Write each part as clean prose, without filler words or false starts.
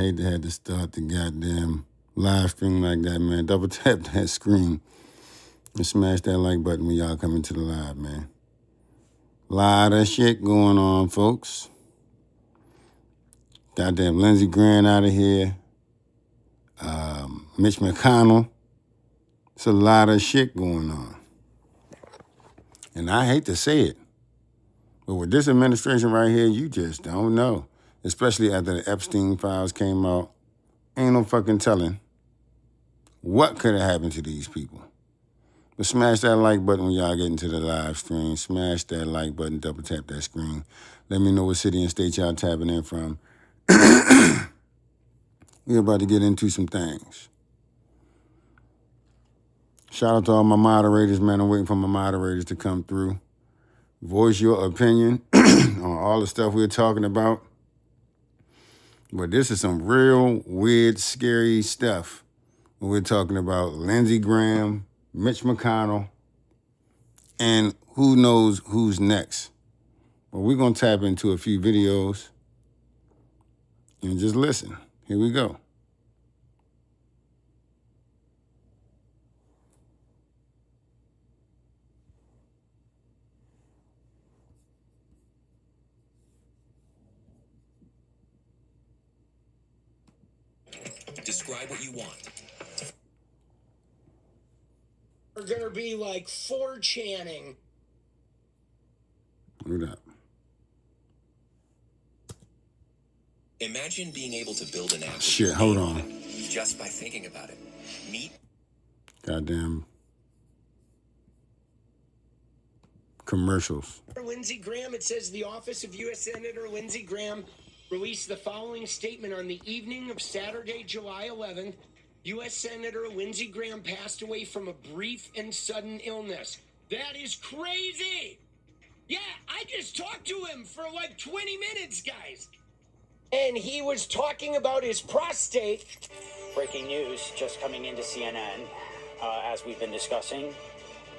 hate to have to start the goddamn live stream like that, man. Double tap that screen and smash that like button when y'all come into the live, man. Lot of shit going on, folks. Goddamn Lindsey Graham out of here. Mitch McConnell. It's a lot of shit going on. And I hate to say it, but with this administration right here, you just don't know. Especially after the Epstein files came out. Ain't no fucking telling what could have happened to these people. But smash that like button when y'all get into the live stream. Smash that like button, double tap that screen. Let me know what city and state y'all tapping in from. We're about to get into some things. Shout out to all my moderators, man. I'm waiting for my moderators to come through. Voice your opinion on all the stuff we're talking about. But this is some real weird, scary stuff when we're talking about Lindsey Graham, Mitch McConnell, and who knows who's next. But we're going to tap into a few videos and just listen. Here we go. Describe what you want. We're going to be like 4channing. Look up. Imagine being able to build an app. Shit, hold on. Just by thinking about it. Meet. Goddamn commercials. Lindsey Graham, it says the office of U.S. Senator Lindsey Graham released the following statement on the evening of Saturday, July 11th. U.S. Senator Lindsey Graham passed away from a brief and sudden illness. That is crazy. Yeah, I just talked to him for like 20 minutes, guys. And he was talking about his prostate. Breaking news just coming into CNN, as we've been discussing.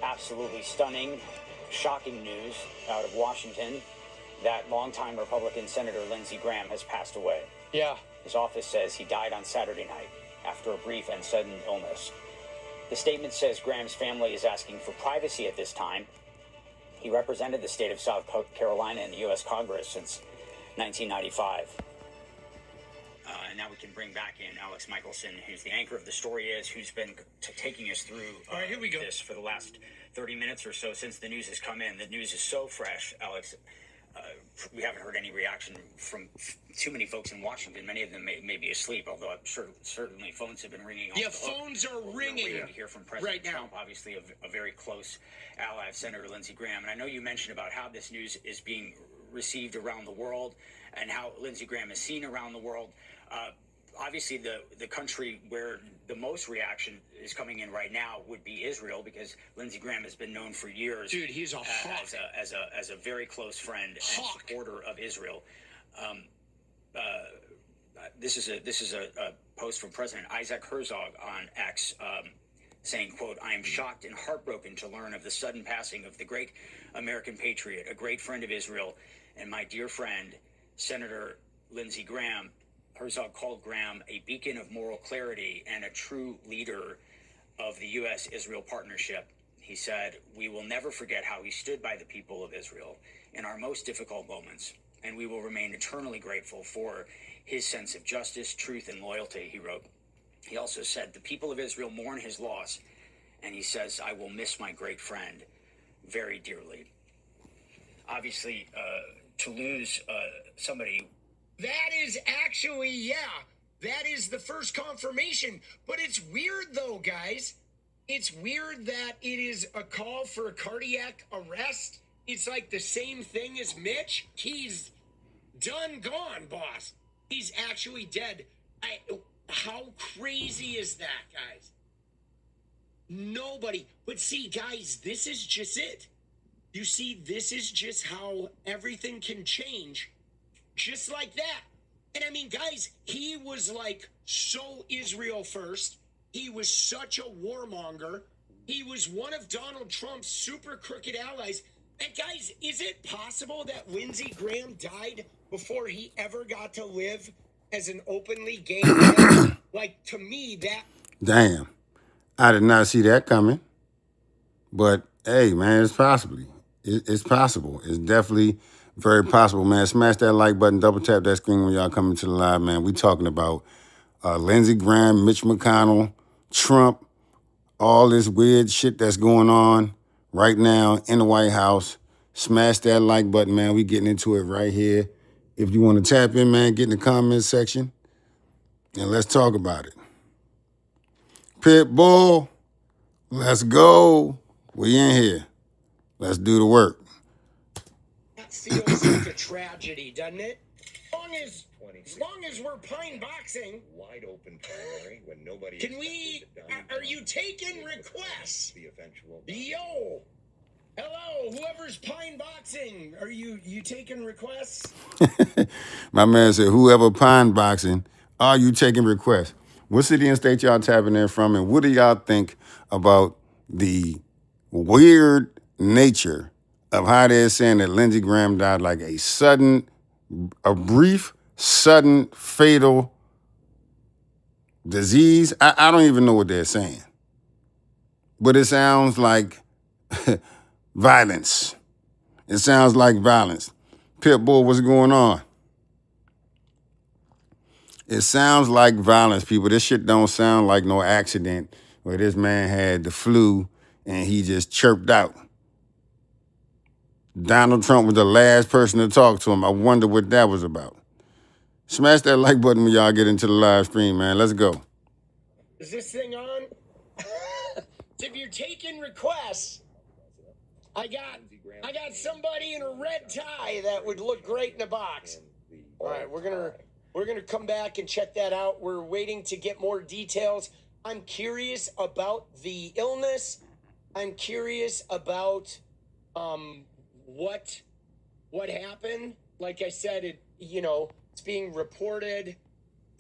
Absolutely stunning, shocking news out of Washington. That longtime Republican Senator Lindsey Graham has passed away. Yeah. His office says he died on Saturday night after a brief and sudden illness. The statement says Graham's family is asking for privacy at this time. He represented the state of South Carolina in the U.S. Congress since 1995. And now we can bring back in Alex Michelson, who's the anchor of The Story Is, who's been taking us through All right, here we go. This for the last 30 minutes or so since the news has come in. The news is so fresh, Alex. We haven't heard any reaction from too many folks in Washington. Many of them may be asleep, although I'm sure certainly phones have been ringing. Yeah, phones are ringing. We're waiting to hear from President Trump, obviously a very close ally of Senator Lindsey Graham. And I know you mentioned about how this news is being received around the world and how Lindsey Graham is seen around the world. Obviously, the country where the most reaction is coming in right now would be Israel, because Lindsey Graham has been known for years. Dude, he's a hawk. As a very close friend and supporter of Israel. This is a post from President Isaac Herzog on X, saying, quote, "I am shocked and heartbroken to learn of the sudden passing of the great American patriot, a great friend of Israel, and my dear friend, Senator Lindsey Graham." Herzog called Graham a beacon of moral clarity and a true leader of the U.S.-Israel partnership. He said, "We will never forget how he stood by the people of Israel in our most difficult moments, and we will remain eternally grateful for his sense of justice, truth, and loyalty," he wrote. He also said, "The people of Israel mourn his loss," and he says, "I will miss my great friend very dearly." Obviously, to lose somebody... That is actually, yeah, that is the first confirmation. But it's weird, though, guys. It's weird that it is a call for a cardiac arrest. It's like the same thing as Mitch. He's done gone, boss. He's actually dead. How crazy is that, guys? Nobody. But see, guys, this is just it. You see, this is just how everything can change. Just like that. And I mean, guys, he was like so Israel first. He was such a warmonger. He was one of Donald Trump's super crooked allies. And guys, is it possible that Lindsey Graham died before he ever got to live as an openly gay man. Like, to me, that... Damn. I did not see that coming. But, hey, man, it's possible. It's possible. It's definitely very possible, man. Smash that like button. Double tap that screen when y'all come into the live, man. We talking about Lindsey Graham, Mitch McConnell, Trump, all this weird shit that's going on right now in the White House. Smash that like button, man. We getting into it right here. If you want to tap in, man, get in the comments section and let's talk about it. Pitbull, let's go. We in here. Let's do the work. That feels like a tragedy, doesn't it? As long as we're pine boxing, wide open primary when nobody. Can we? Are you taking requests? The eventual. Yo, hello, whoever's pine boxing, are you taking requests? My man said, whoever pine boxing, are you taking requests? What city and state y'all tapping in from, and what do y'all think about the weird nature of how they're saying that Lindsey Graham died like a brief, sudden, fatal disease? I don't even know what they're saying. But it sounds like violence. It sounds like violence. Pitbull, what's going on? It sounds like violence, people. This shit don't sound like no accident where this man had the flu and he just chirped out. Donald Trump was the last person to talk to him. I wonder what that was about. Smash that like button when y'all get into the live stream, man. Let's go. Is this thing on? If you're taking requests, I got somebody in a red tie that would look great in a box. All right, we're gonna come back and check that out. We're waiting to get more details. I'm curious about the illness. I'm curious about what happened. Like I said, it's being reported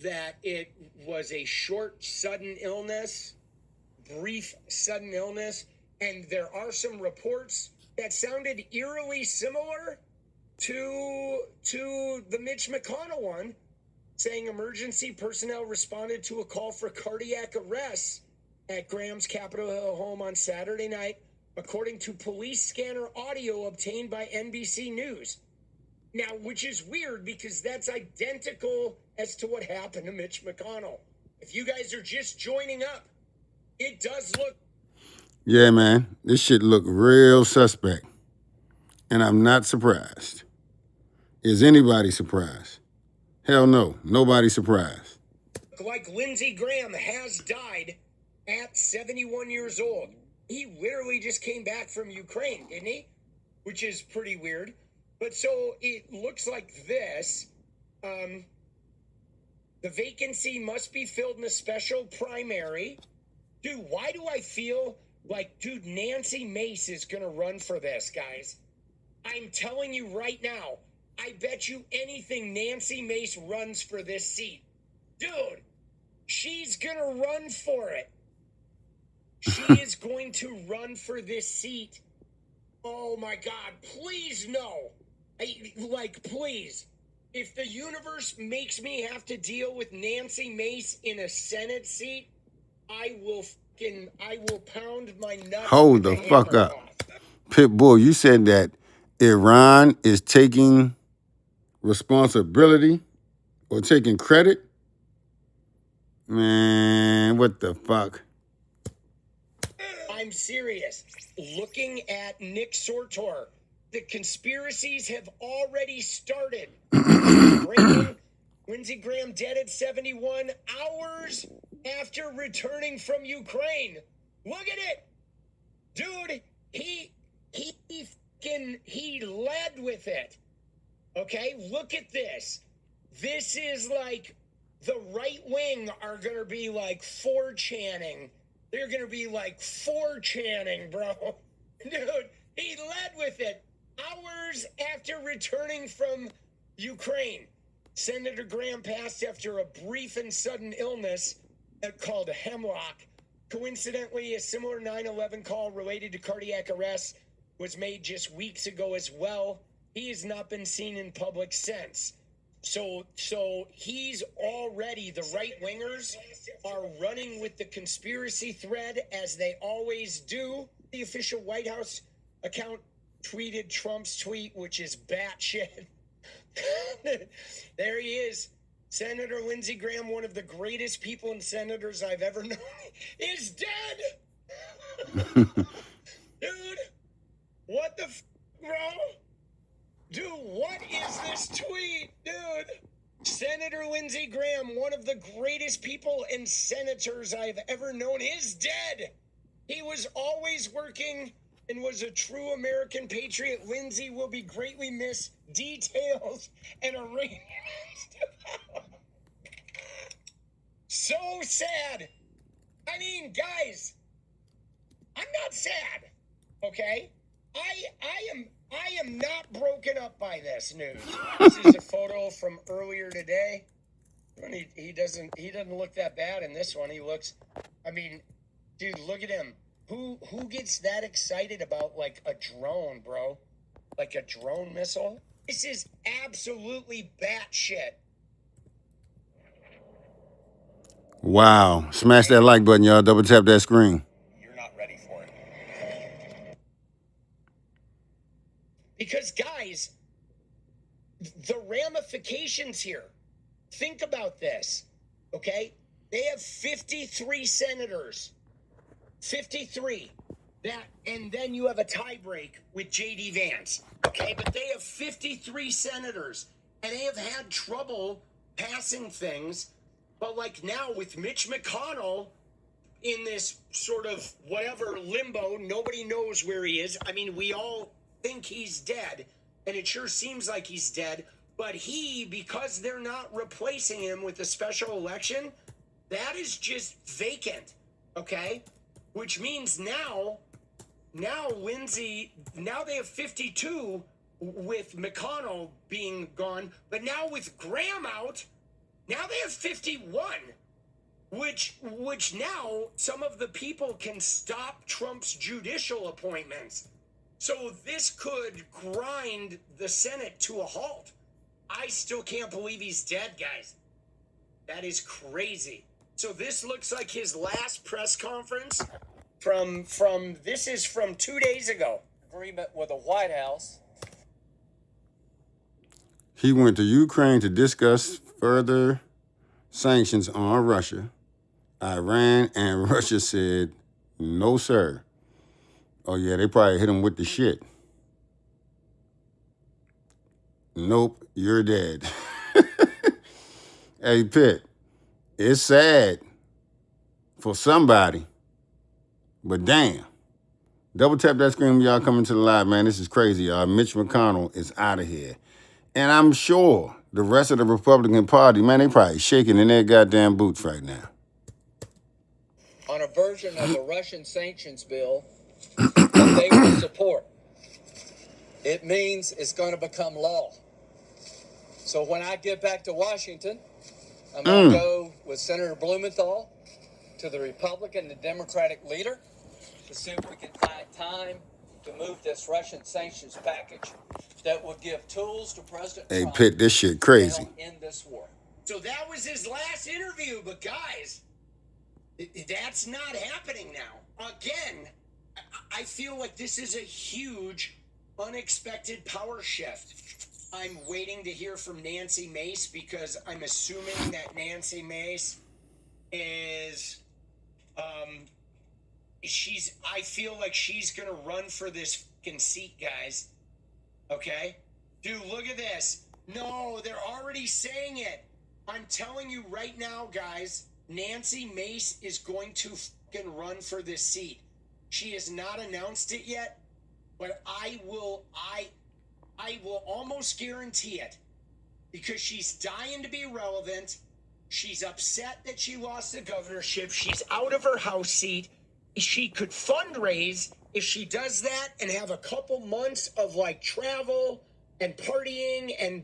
that it was a short, sudden illness, brief, sudden illness, and there are some reports that sounded eerily similar to the Mitch McConnell one, saying emergency personnel responded to a call for cardiac arrest at Graham's Capitol Hill home on Saturday night, according to police scanner audio obtained by NBC News. Now, which is weird because that's identical as to what happened to Mitch McConnell. If you guys are just joining up, it does look... Yeah, man, this shit look real suspect. And I'm not surprised. Is anybody surprised? Hell no, nobody's surprised. Like Lindsey Graham has died at 71 years old. He literally just came back from Ukraine, didn't he? Which is pretty weird. But so it looks like this. The vacancy must be filled in a special primary. Dude, why do I feel like, Nancy Mace is going to run for this, guys? I'm telling you right now, I bet you anything Nancy Mace runs for this seat. Dude, she's going to run for it. She is going to run for this seat. Oh my God, please no. Please. If the universe makes me have to deal with Nancy Mace in a Senate seat, I will pound my nuts. Hold the fuck up. Pitbull, you said that Iran is taking responsibility or taking credit? Man, what the fuck? I'm serious. Looking at Nick Sortor, the conspiracies have already started. Lindsey Graham dead at 71 hours after returning from Ukraine. Look at it. Dude, he led with it. Okay, look at this. This is like the right wing are going to be like 4channing. They're going to be like 4channing, bro. Dude, he led with it hours after returning from Ukraine. Senator Graham passed after a brief and sudden illness called hemlock. Coincidentally, a similar 9/11 call related to cardiac arrest was made just weeks ago as well. He has not been seen in public since. So he's already, the right wingers are running with the conspiracy thread as they always do. The official White House account tweeted Trump's tweet, which is batshit. There he is. Senator Lindsey Graham, one of the greatest people and senators I've ever known, is dead. Dude, what the bro? Dude, what is this tweet, dude? Senator Lindsey Graham, one of the greatest people and senators I've ever known, is dead. He was always working and was a true American patriot. Lindsey will be greatly missed. Details and arrangements. So sad. I mean, guys, I'm not sad, okay? I am not broken up by this news. This is a photo from earlier today. He doesn't look that bad in this one. He looks, I mean, dude, look at him. Who gets that excited about like a drone, bro? Like a drone missile? This is absolutely batshit. Wow. Smash that like button, y'all. Double tap that screen. You're not ready for it. Because, guys, the ramifications here. Think about this, okay? They have 53 senators. 53. And then you have a tie break with J.D. Vance, okay? But they have 53 senators, and they have had trouble passing things. But, like, now with Mitch McConnell in this sort of whatever limbo, nobody knows where he is. I mean, we all think he's dead, and it sure seems like he's dead. But because they're not replacing him with a special election, that is just vacant, okay? Which means now Lindsey, now they have 52 with McConnell being gone, but now with Graham out, now they have 51, which now some of the people can stop Trump's judicial appointments. So this could grind the Senate to a halt. I still can't believe he's dead, guys. That is crazy. So this looks like his last press conference this is from 2 days ago. Agreement with the White House. He went to Ukraine to discuss further sanctions on Russia. Iran and Russia said, no, sir. Oh, yeah, they probably hit him with the shit. Nope, you're dead. Hey, Pitt, it's sad for somebody, but damn. Double tap that screen when y'all coming to the live, man. This is crazy, y'all. Mitch McConnell is out of here. And I'm sure the rest of the Republican Party, man, they probably shaking in their goddamn boots right now. On a version of the Russian sanctions bill that they will support. It means it's going to become law. So when I get back to Washington, I'm going to go with Senator Blumenthal to the Republican and Democratic leader to see if we can find time to move this Russian sanctions package that will give tools to President Hey, Trump Pitt, this shit crazy. to end this war. So that was his last interview, but guys, that's not happening now. Again, I feel like this is a huge, unexpected power shift. I'm waiting to hear from Nancy Mace because I'm assuming that Nancy Mace is, I feel like she's going to run for this fucking seat, guys. Okay? Dude, look at this. No, they're already saying it. I'm telling you right now, guys, Nancy Mace is going to fucking run for this seat. She has not announced it yet, but I will almost guarantee it because she's dying to be relevant. She's upset that she lost the governorship. She's out of her House seat. She could fundraise if she does that and have a couple months of like travel and partying and,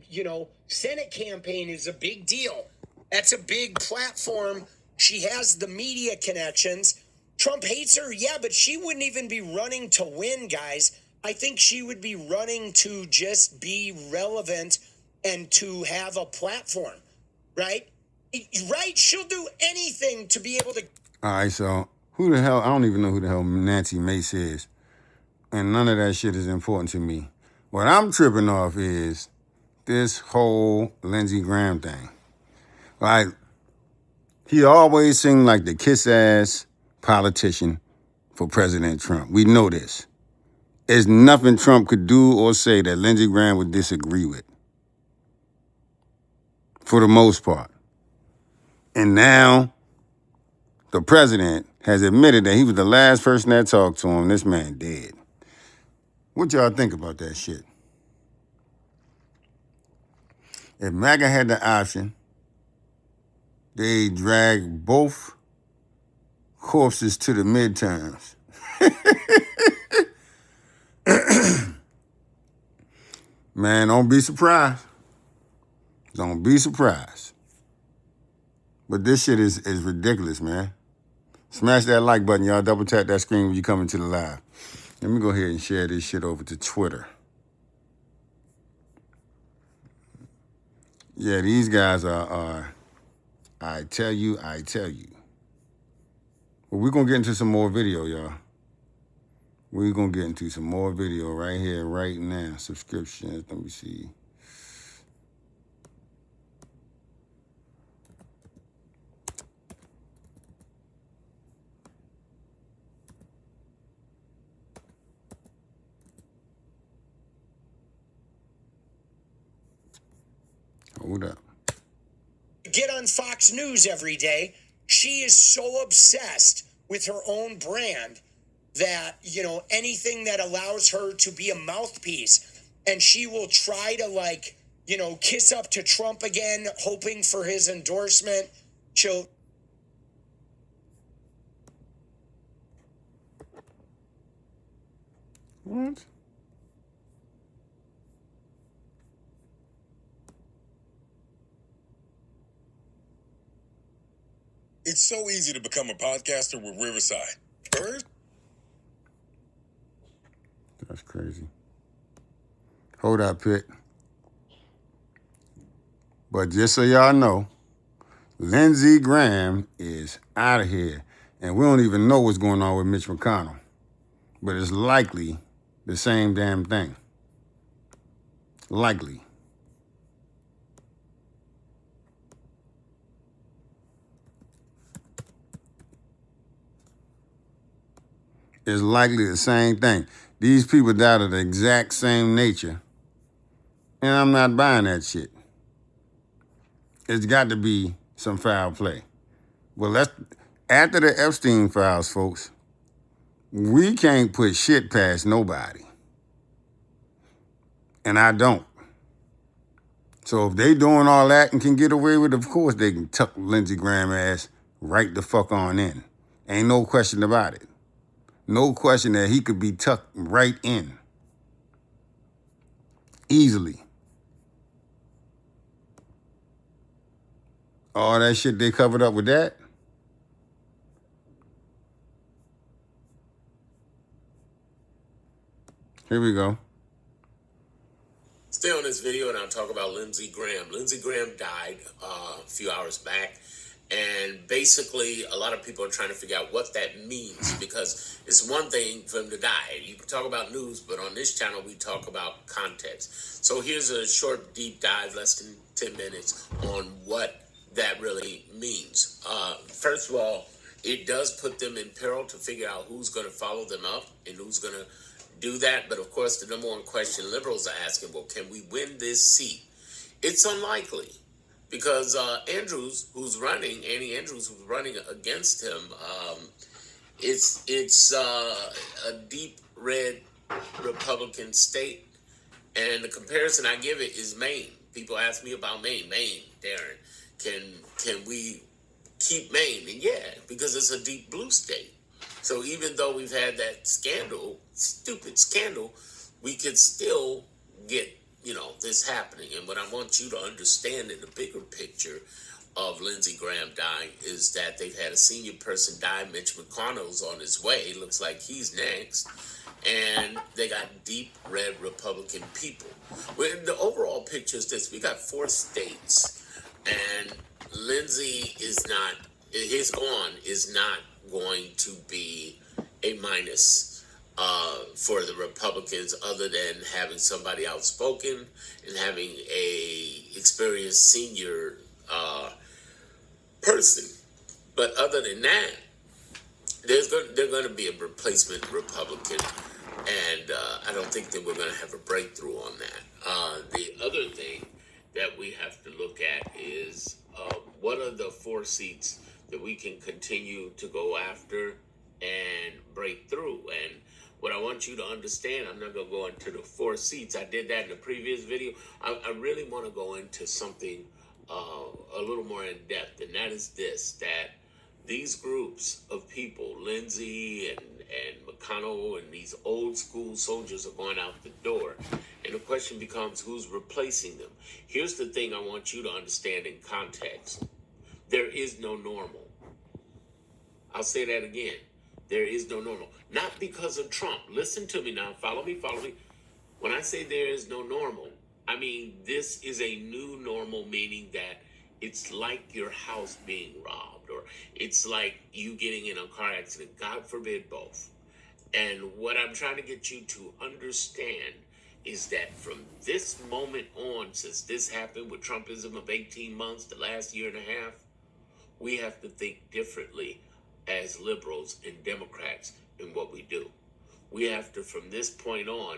Senate campaign is a big deal. That's a big platform. She has the media connections. Trump hates her, yeah, but she wouldn't even be running to win, guys. I think she would be running to just be relevant and to have a platform, right? Right? She'll do anything to be able to. All right, so who the hell? I don't even know who the hell Nancy Mace is. And none of that shit is important to me. What I'm tripping off is this whole Lindsey Graham thing. Like, he always seemed like the kiss-ass politician for President Trump. We know this. There's nothing Trump could do or say that Lindsey Graham would disagree with, for the most part. And now, the president has admitted that he was the last person that talked to him. This man dead. What y'all think about that shit? If MAGA had the option, they drag both corpses to the midterms. Man, don't be surprised. Don't be surprised. But this shit is ridiculous, man. Smash that like button, y'all. Double tap that screen when you come into the live. Let me go ahead and share this shit over to Twitter. Yeah, these guys are I tell you. Well, we're going to get into some more video, y'all. We're going to get into some more video right here, right now. Subscriptions, let me see. Hold up. Get on Fox News every day. She is so obsessed with her own brand that, you know, anything that allows her to be a mouthpiece, and she will try to, like, you know, kiss up to Trump again, hoping for his endorsement. She'll. What? It's so easy to become a podcaster with Riverside. First, That's crazy. Hold up, Pitt. But just so y'all know, Lindsey Graham is out of here. And we don't even know what's going on with Mitch McConnell. But it's likely the same damn thing. Likely. It's likely the same thing. These people died of the exact same nature. And I'm not buying that shit. It's got to be some foul play. Well, after the Epstein files, folks, we can't put shit past nobody. And I don't. So if they doing all that and can get away with it, of course they can tuck Lindsey Graham ass right the fuck on in. Ain't no question about it. No question that he could be tucked right in. Easily. All that shit they covered up with that. Here we go. Stay on this video and I'll talk about Lindsey Graham. Lindsey Graham died a few hours back. And basically, a lot of people are trying to figure out what that means, because it's one thing for him to die. You can talk about news, but on this channel, we talk about context. So here's a short, deep dive, less than 10 minutes, on what that really means. First of all, it does put them in peril to figure out who's going to follow them up and who's going to do that. But of course, the number one question liberals are asking, well, can we win this seat? It's unlikely. Because Annie Andrews, who's running against him, it's a deep red Republican state, and the comparison I give it is Maine. People ask me about Maine. Maine, Darren, can we keep Maine? And yeah, because it's a deep blue state. So even though we've had that stupid scandal, we could still get this happening. And what I want you to understand in the bigger picture of Lindsey Graham dying is that they've had a senior person die. Mitch McConnell's on his way. Looks like he's next. And they got deep red Republican people. The overall picture is this: we got 4 states, and Lindsey is not. His on is not going to be a minus for the Republicans, other than having somebody outspoken and having a experienced senior person. But other than that, they're going to be a replacement Republican, and I don't think that we're going to have a breakthrough on that. The other thing that we have to look at is what are the 4 seats that we can continue to go after and break through. And what I want you to understand, I'm not going to go into the 4 seats. I did that in the previous video. I really want to go into something a little more in depth, and that is this, that these groups of people, Lindsey and McConnell and these old school soldiers, are going out the door. And the question becomes, who's replacing them? Here's the thing I want you to understand in context. There is no normal. I'll say that again. There is no normal. Not because of Trump. Listen to me now. Follow me. When I say there is no normal, I mean this is a new normal, meaning that it's like your house being robbed, or it's like you getting in a car accident. God forbid both. And what I'm trying to get you to understand is that from this moment on, since this happened with Trumpism of 18 months, the last year and a half, we have to think differently as liberals and Democrats in what we do. We have to, from this point on,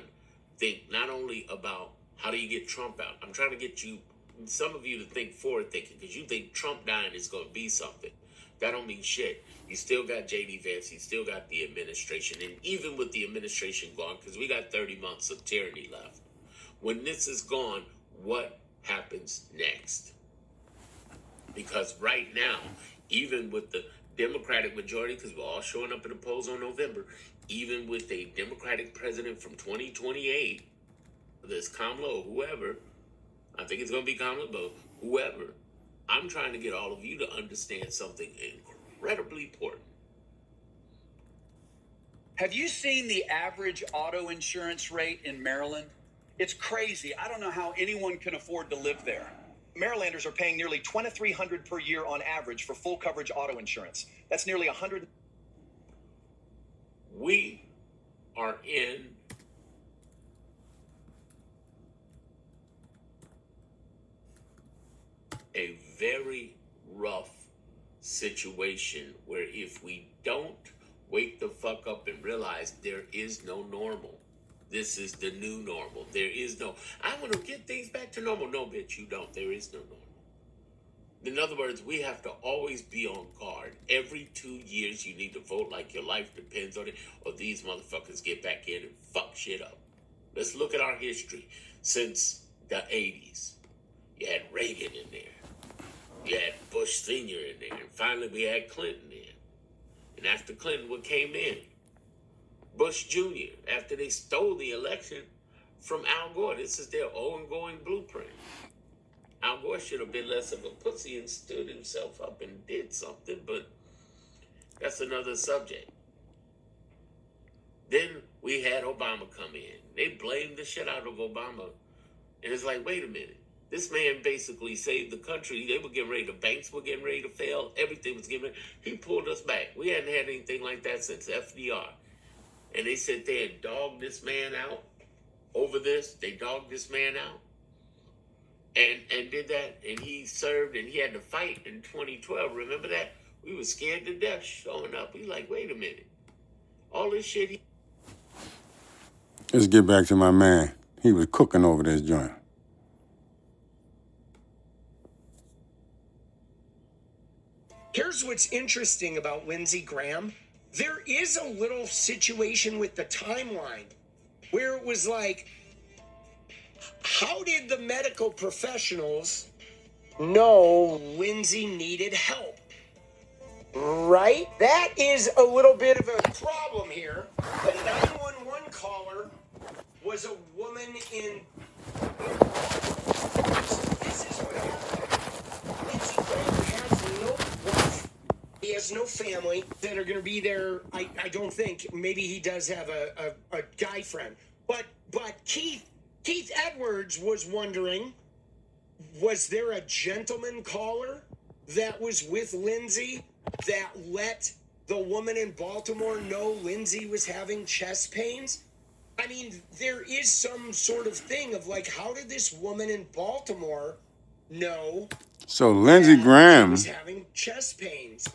think not only about how do you get Trump out. I'm trying to get you, some of you, to think forward thinking, because you think Trump dying is going to be something. That don't mean shit. You still got J.D. Vance. You still got the administration. And even with the administration gone, because we got 30 months of tyranny left, when this is gone, what happens next? Because right now, even with the Democratic majority, because we're all showing up in the polls on November, even with a Democratic president from 2028, this Kamala, whoever, I think it's going to be Kamala, but whoever, I'm trying to get all of you to understand something incredibly important. Have you seen the average auto insurance rate in Maryland? It's crazy. I don't know how anyone can afford to live there. Marylanders are paying nearly $2,300 per year on average for full coverage auto insurance. That's nearly $100. We are in a very rough situation where if we don't wake the fuck up and realize there is no normal, this is the new normal. There is no, I want to get things back to normal. No, bitch, you don't. There is no normal. In other words, we have to always be on guard. Every 2 years, you need to vote like your life depends on it, or these motherfuckers get back in and fuck shit up. Let's look at our history since the 80s. You had Reagan in there. You had Bush Sr. in there. And finally, we had Clinton in. And after Clinton, what came in? Bush Jr., after they stole the election from Al Gore. This is their ongoing blueprint. Al Gore should have been less of a pussy and stood himself up and did something, but that's another subject. Then we had Obama come in. They blamed the shit out of Obama. And it's like, wait a minute. This man basically saved the country. They were getting ready, the banks were getting ready to fail. Everything was getting ready. He pulled us back. We hadn't had anything like that since FDR. And they sit there and dogged this man out over this. They dogged this man out. And did that. And he served and he had to fight in 2012. Remember that? We were scared to death showing up. We like, wait a minute. All this shit. Let's get back to my man. He was cooking over this joint. Here's what's interesting about Lindsey Graham. There is a little situation with the timeline where it was like, how did the medical professionals know Lindsey needed help? Right? That is a little bit of a problem here. The 911 caller was a woman in... This is what happened. Lindsey Graham has no wife. He has no family that are going to be there. I don't think. Maybe he does have a guy friend. But Keith Edwards was wondering, was there a gentleman caller that was with Lindsay that let the woman in Baltimore know Lindsay was having chest pains? I mean, there is some sort of thing of like, how did this woman in Baltimore know So Lindsey that Graham. she was having chest pains?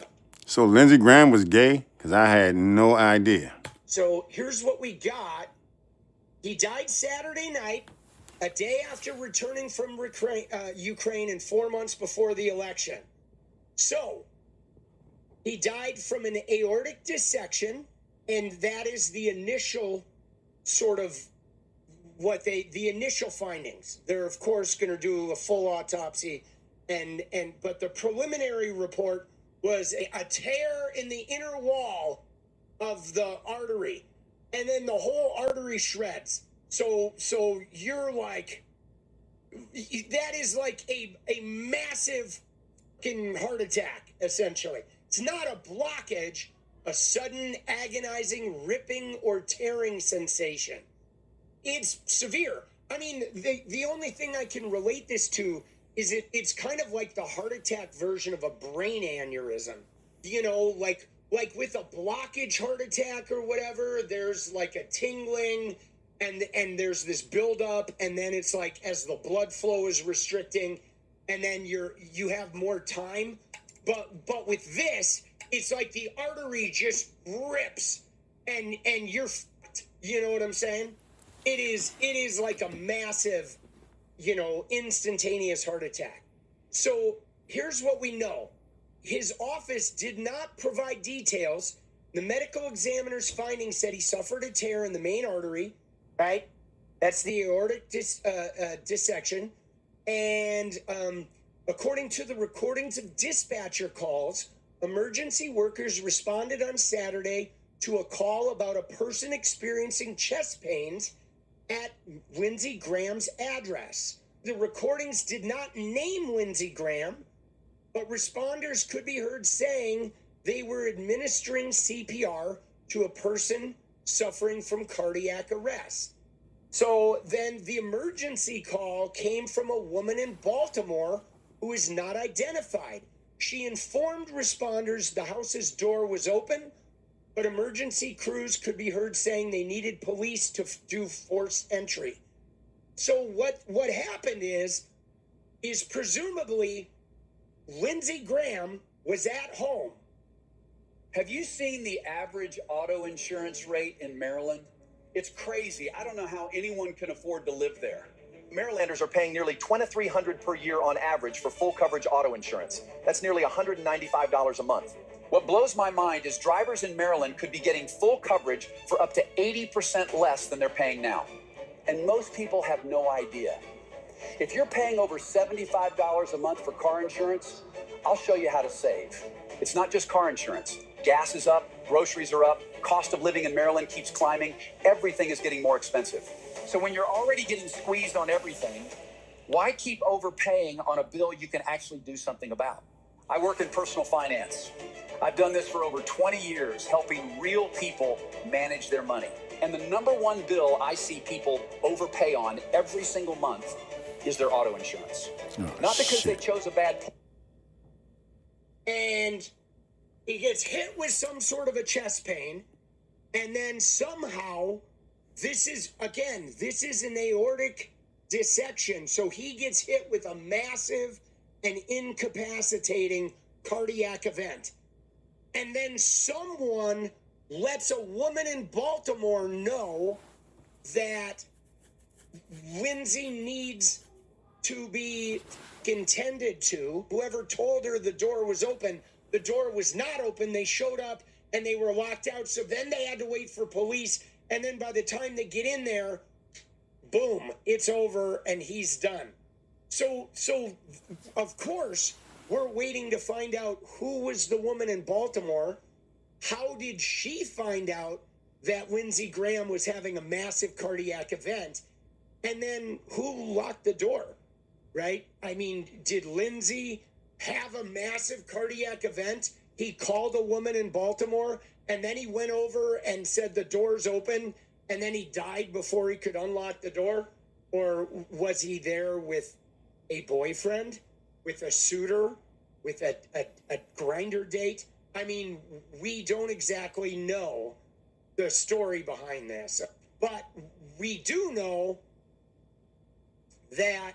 So Lindsey Graham was gay? Because I had no idea. So here's what we got. He died Saturday night, a day after returning from Ukraine and 4 months before the election. So he died from an aortic dissection, and that is the initial sort of the initial findings. They're of course going to do a full autopsy, but the preliminary report was a tear in the inner wall of the artery, and then the whole artery shreds. So you're like, that is like a massive fucking heart attack, essentially. It's not a blockage, a sudden agonizing ripping or tearing sensation. It's severe. I mean, the only thing I can relate this to is it's kind of like the heart attack version of a brain aneurysm. You know, like with a blockage heart attack or whatever, there's like a tingling and there's this buildup, and then it's like as the blood flow is restricting, and then you have more time. But with this, it's like the artery just rips and you're fucked. You know what I'm saying? It is like a massive, instantaneous heart attack. So here's what we know. His office did not provide details. The medical examiner's findings said he suffered a tear in the main artery, right? That's the aortic dissection. And according to the recordings of dispatcher calls, emergency workers responded on Saturday to a call about a person experiencing chest pains at Lindsey Graham's address. The recordings did not name Lindsey Graham, but responders could be heard saying they were administering CPR to a person suffering from cardiac arrest. So then the emergency call came from a woman in Baltimore who is not identified. She informed responders the house's door was open, but emergency crews could be heard saying they needed police to do forced entry. So what happened is presumably Lindsey Graham was at home. Have you seen the average auto insurance rate in Maryland? It's crazy. I don't know how anyone can afford to live there. Marylanders are paying nearly $2,300 per year on average for full coverage auto insurance. That's nearly $195 a month. What blows my mind is drivers in Maryland could be getting full coverage for up to 80% less than they're paying now. And most people have no idea. If you're paying over $75 a month for car insurance, I'll show you how to save. It's not just car insurance. Gas is up, groceries are up, cost of living in Maryland keeps climbing, everything is getting more expensive. So when you're already getting squeezed on everything, why keep overpaying on a bill you can actually do something about? I work in personal finance. I've done this for over 20 years, helping real people manage their money. And the number one bill I see people overpay on every single month is their auto insurance. Not because they chose a bad plan. And he gets hit with some sort of a chest pain, and then somehow this is an aortic dissection, so he gets hit with a massive and incapacitating cardiac event. And then someone lets a woman in Baltimore know that Lindsay needs to be intended to. Whoever told her the door was open, the door was not open. They showed up and they were locked out. So then they had to wait for police. And then by the time they get in there, boom, it's over and he's done. So of course, we're waiting to find out who was the woman in Baltimore. How did she find out that Lindsey Graham was having a massive cardiac event? And then who locked the door, right? I mean, did Lindsey have a massive cardiac event? He called a woman in Baltimore and then he went over and said the door's open and then he died before he could unlock the door? Or was he there with a boyfriend, with a suitor, with a grinder date? I mean, we don't exactly know the story behind this, but we do know that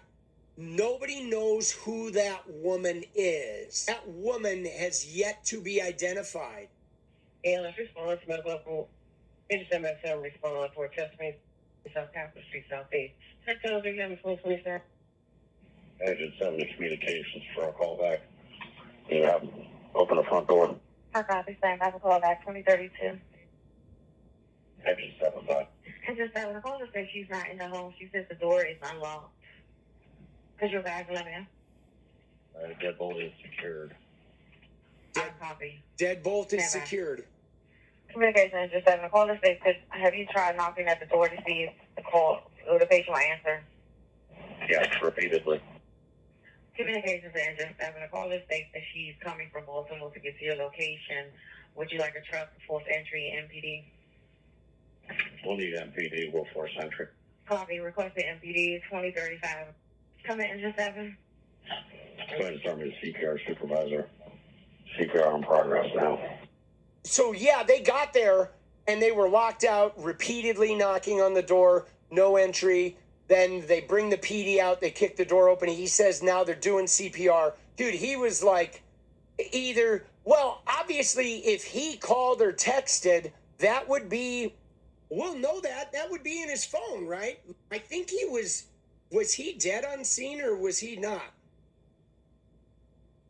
nobody knows who that woman is. That woman has yet to be identified. ALS response, medical HSMSM response for testimony South Capitol Street, Southeast. Sector 2027. Agent 70 communications for a call back. You have open the front door. I copy, stand by for call back 2032. Agent 75. Agent 7, the caller says she's not in the home. She says the door is unlocked. Could you guys let me know? Deadbolt is secured. I copy. Deadbolt is Stand by. secured. Communication Agent 7, the caller says, have you tried knocking at the door to see if the patient will answer? Yes, repeatedly. Communications Agent 7, the caller states that she's coming from Baltimore to get to your location. Would you like a truck for forced entry MPD? We'll need MPD, we'll force entry. Copy. Requested MPD 2035. Come in, Agent 7. Go ahead and start me the CPR supervisor. CPR in progress now. So, yeah, they got there, and they were locked out, repeatedly knocking on the door, no entry. Then they bring the PD out, they kick the door open. He says now they're doing CPR. Dude, he was like either, well, obviously, if he called or texted, that would be, we'll know that. That would be in his phone, right? I think he was he dead on scene or was he not?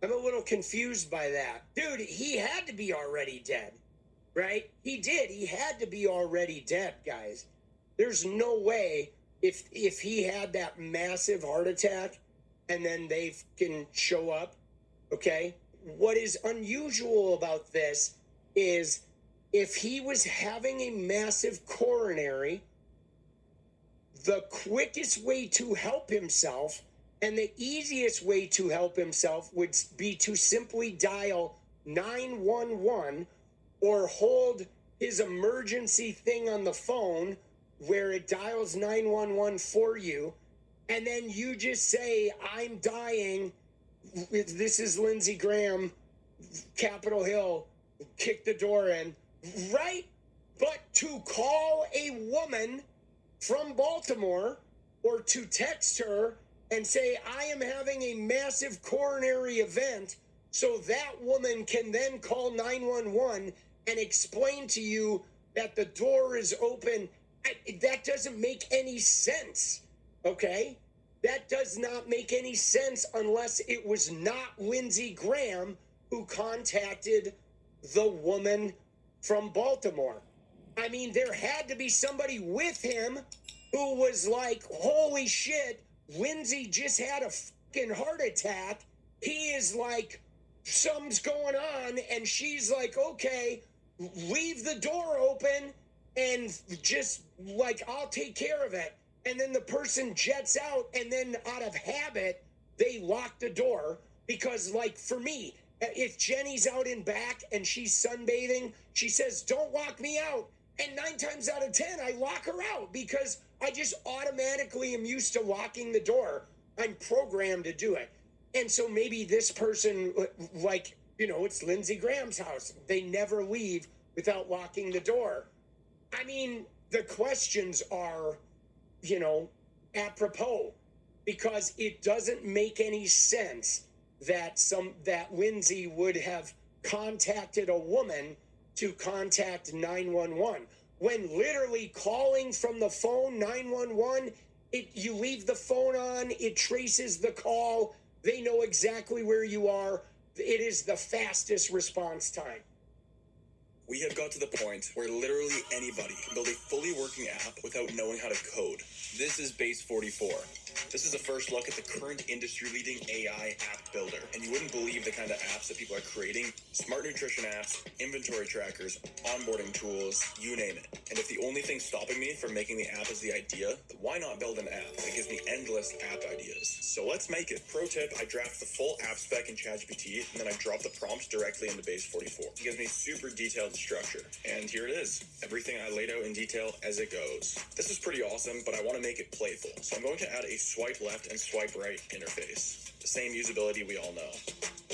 I'm a little confused by that. Dude, he had to be already dead, right? He did. He had to be already dead, guys. There's no way if he had that massive heart attack and then they can show up, okay? What is unusual about this is if he was having a massive coronary, the quickest way to help himself and the easiest way to help himself would be to simply dial 911 or hold his emergency thing on the phone where it dials 911 for you. And then you just say, I'm dying. This is Lindsey Graham, Capitol Hill. Kick the door in. Right? But to call a woman from Baltimore or to text her and say, I am having a massive coronary event, so that woman can then call 911 and explain to you that the door is open. That doesn't make any sense, okay? That does not make any sense unless it was not Lindsey Graham who contacted the woman from Baltimore. I mean, there had to be somebody with him who was like, holy shit, Lindsey just had a fucking heart attack. He is like, something's going on. And she's like, okay, leave the door open and just like, I'll take care of it. And then the person jets out and then out of habit, they lock the door because like for me, if Jenny's out in back and she's sunbathing, she says, don't lock me out. And 9 times out of 10, I lock her out because I just automatically am used to locking the door. I'm programmed to do it. And so maybe this person, like, you know, it's Lindsey Graham's house. They never leave without locking the door. I mean, the questions are, you know, apropos because it doesn't make any sense that Lindsey would have contacted a woman to contact 911 when literally calling from the phone 911, you leave the phone on, it traces the call, they know exactly where you are. It is the fastest response time. We have got to the point where literally anybody can build a fully working app without knowing how to code. This is Base 44. This is a first look at the current industry-leading AI app builder, and you wouldn't believe the kind of apps that people are creating. Smart nutrition apps, inventory trackers, onboarding tools, you name it. And if the only thing stopping me from making the app is the idea, why not build an app that gives me endless app ideas? So let's make it. Pro tip, I draft the full app spec in ChatGPT, and then I drop the prompts directly into Base 44. It gives me super detailed structure. And here it is. Everything I laid out in detail as it goes. This is pretty awesome, but I want to make it playful. So I'm going to add a swipe left and swipe right interface. The same usability we all know.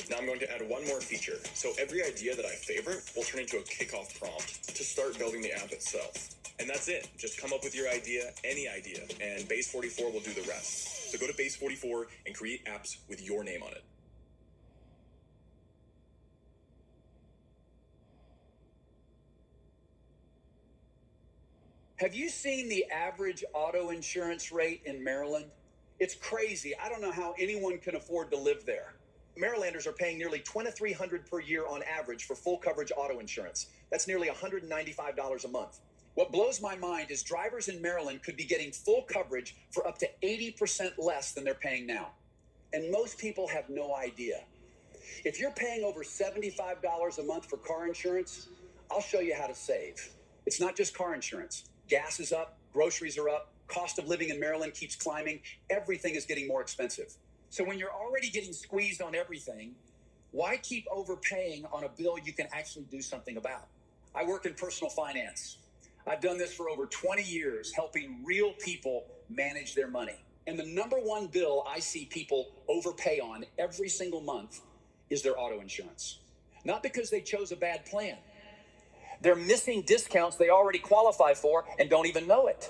Now I'm going to add one more feature. So every idea that I favorite will turn into a kickoff prompt to start building the app itself. And that's it. Just come up with your idea, any idea, and Base 44 will do the rest. So go to Base 44 and create apps with your name on it. Have you seen the average auto insurance rate in Maryland? It's crazy. I don't know how anyone can afford to live there. Marylanders are paying nearly $2,300 per year on average for full coverage auto insurance. That's nearly $195 a month. What blows my mind is drivers in Maryland could be getting full coverage for up to 80% less than they're paying now. And most people have no idea. If you're paying over $75 a month for car insurance, I'll show you how to save. It's not just car insurance. Gas is up, groceries are up, cost of living in Maryland keeps climbing. Everything is getting more expensive. So when you're already getting squeezed on everything, why keep overpaying on a bill you can actually do something about? I work in personal finance. I've done this for over 20 years, helping real people manage their money. And the number one bill I see people overpay on every single month is their auto insurance. Not because they chose a bad plan. They're missing discounts they already qualify for and don't even know it.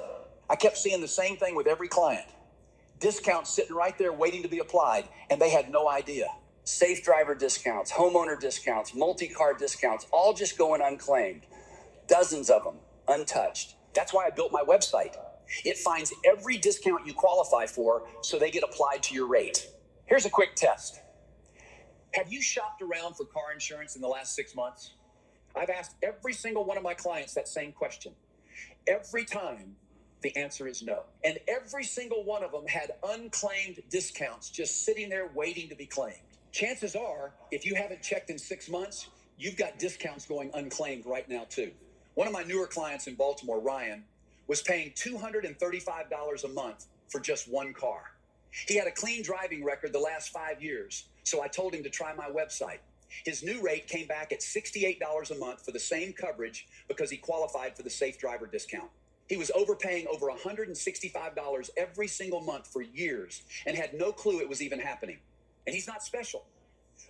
I kept seeing the same thing with every client. Discounts sitting right there waiting to be applied, and they had no idea. Safe driver discounts, homeowner discounts, multi-car discounts, all just going unclaimed. Dozens of them, untouched. That's why I built my website. It finds every discount you qualify for so they get applied to your rate. Here's a quick test. Have you shopped around for car insurance in the last 6 months? I've asked every single one of my clients that same question. Every time, the answer is no. And every single one of them had unclaimed discounts just sitting there waiting to be claimed. Chances are, if you haven't checked in 6 months, you've got discounts going unclaimed right now too. One of my newer clients in Baltimore, Ryan, was paying $235 a month for just one car. He had a clean driving record the last 5 years, so I told him to try my website. His new rate came back at $68 a month for the same coverage because he qualified for the safe driver discount. He was overpaying over $165 every single month for years and had no clue it was even happening. And he's not special.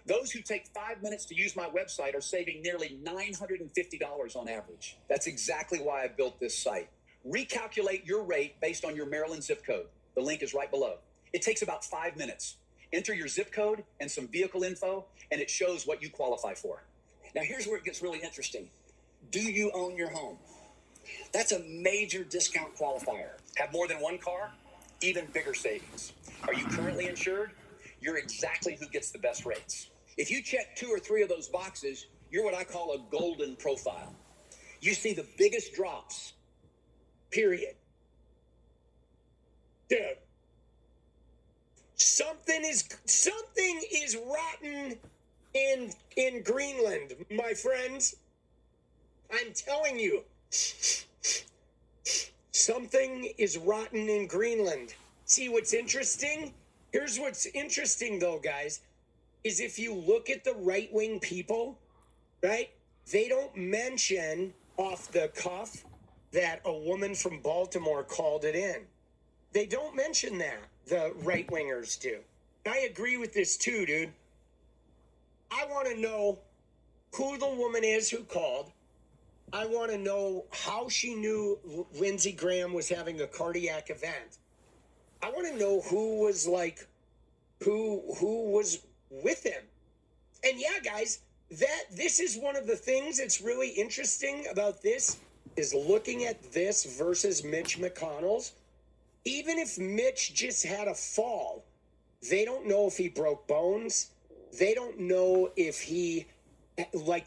Those who take 5 minutes to use my website are saving nearly $950 on average. That's exactly why I built this site. Recalculate your rate based on your Maryland zip code. The link is right below. It takes about 5 minutes. Enter your zip code and some vehicle info, and it shows what you qualify for. Now, here's where it gets really interesting. Do you own your home? That's a major discount qualifier. Have more than one car? Even bigger savings. Are you currently insured? You're exactly who gets the best rates. If you check 2 or 3 of those boxes, you're what I call a golden profile. You see the biggest drops, period. Dude. Something is rotten in Greenland, my friends. I'm telling you. Something is rotten in Greenland. See what's interesting? Here's what's interesting though, guys, is if you look at the right-wing people, right? They don't mention off the cuff that a woman from Baltimore called it in. They don't mention that. The right-wingers do. I agree with this too, dude. I want to know who the woman is who called. I want to know how she knew Lindsey Graham was having a cardiac event. I want to know who was with him. And yeah, guys, this is one of the things that's really interesting about this is looking at this versus Mitch McConnell's. Even if Mitch just had a fall, they don't know if he broke bones. They don't know if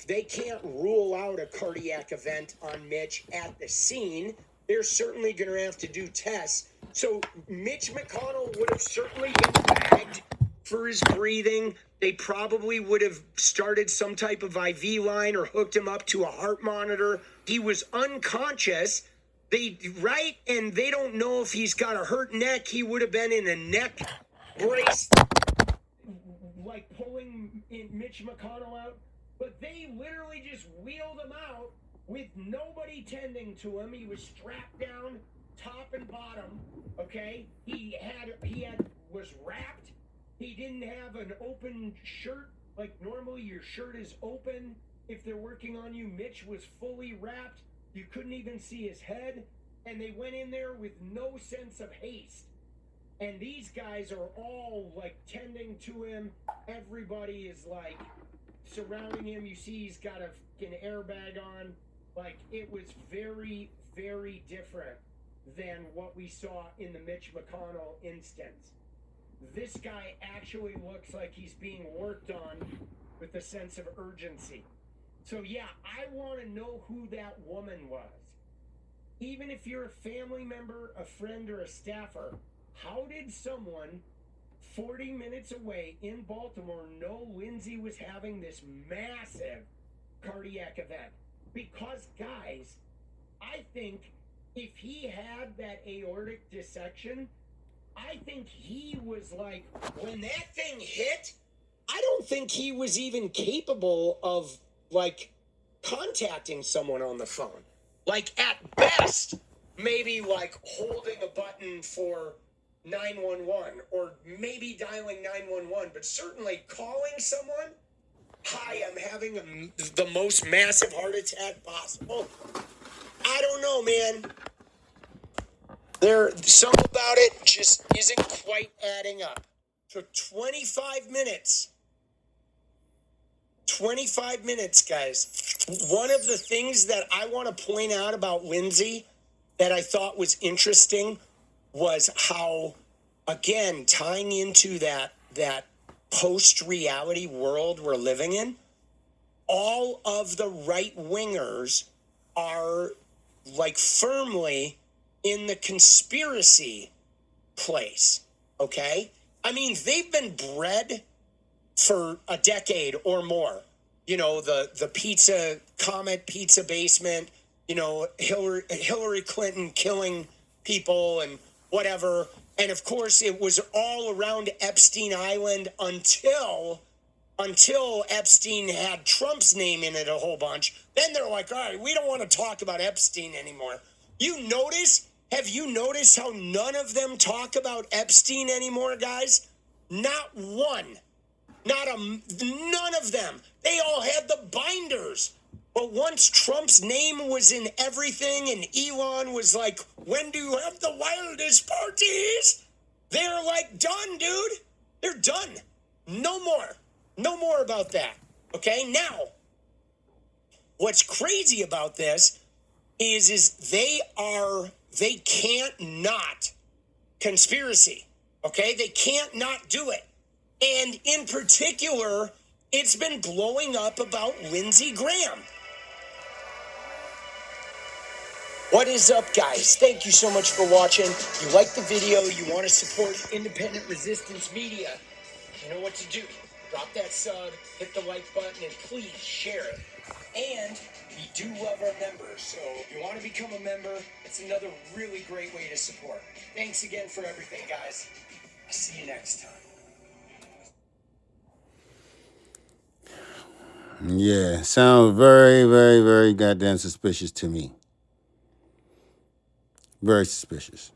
they can't rule out a cardiac event on Mitch at the scene they're certainly going to have to do tests. So Mitch McConnell would have certainly been bagged for his breathing. They probably would have started some type of IV line or hooked him up to a heart monitor. He was unconscious. Right? And they don't know if he's got a hurt neck. He would have been in a neck brace, like pulling Mitch McConnell out. But they literally just wheeled him out with nobody tending to him. He was strapped down, top and bottom. Okay? He was wrapped. He didn't have an open shirt. Like normally your shirt is open if they're working on you. Mitch was fully wrapped. You couldn't even see his head. And they went in there with no sense of haste. And these guys are all like tending to him. Everybody is like surrounding him. You see he's got an airbag on. Like it was very, very different than what we saw in the Mitch McConnell instance. This guy actually looks like he's being worked on with a sense of urgency. So yeah, I want to know who that woman was. Even if you're a family member, a friend, or a staffer, how did someone 40 minutes away in Baltimore know Lindsay was having this massive cardiac event? Because, guys, I think if he had that aortic dissection, I think he was like, when that thing hit, I don't think he was even capable of, like, contacting someone on the phone. Like, at best, maybe, like, holding a button for 911 or maybe dialing 911, but certainly calling someone, hi, I'm having the most massive heart attack possible. I don't know, man. Some about it just isn't quite adding up. So 25 minutes. 25 minutes, guys. One of the things that I want to point out about Lindsay that I thought was interesting was how, again, tying into that post-reality world we're living in, all of the right-wingers are, like, firmly in the conspiracy place, okay? I mean, they've been bred for a decade or more. You know, the pizza basement, you know, Hillary Clinton killing people and whatever. And of course, it was all around Epstein Island until Epstein had Trump's name in it a whole bunch. Then they're like, all right, we don't want to talk about Epstein anymore. Have you noticed how none of them talk about Epstein anymore, guys? Not one. None of them. They all had the binders. But once Trump's name was in everything and Elon was like, when do you have the wildest parties? They're like, done, dude. They're done. No more. No more about that. Okay, now, what's crazy about this is they can't not conspiracy. Okay, they can't not do it. And in particular, it's been blowing up about Lindsey Graham. What is up, guys? Thank you so much for watching. If you like the video, you want to support independent resistance media, you know what to do. Drop that sub, hit the like button, and please share it. And we do love our members, so if you want to become a member, it's another really great way to support. Thanks again for everything, guys. I'll see you next time. Yeah, sounds very, very, very goddamn suspicious to me. Very suspicious.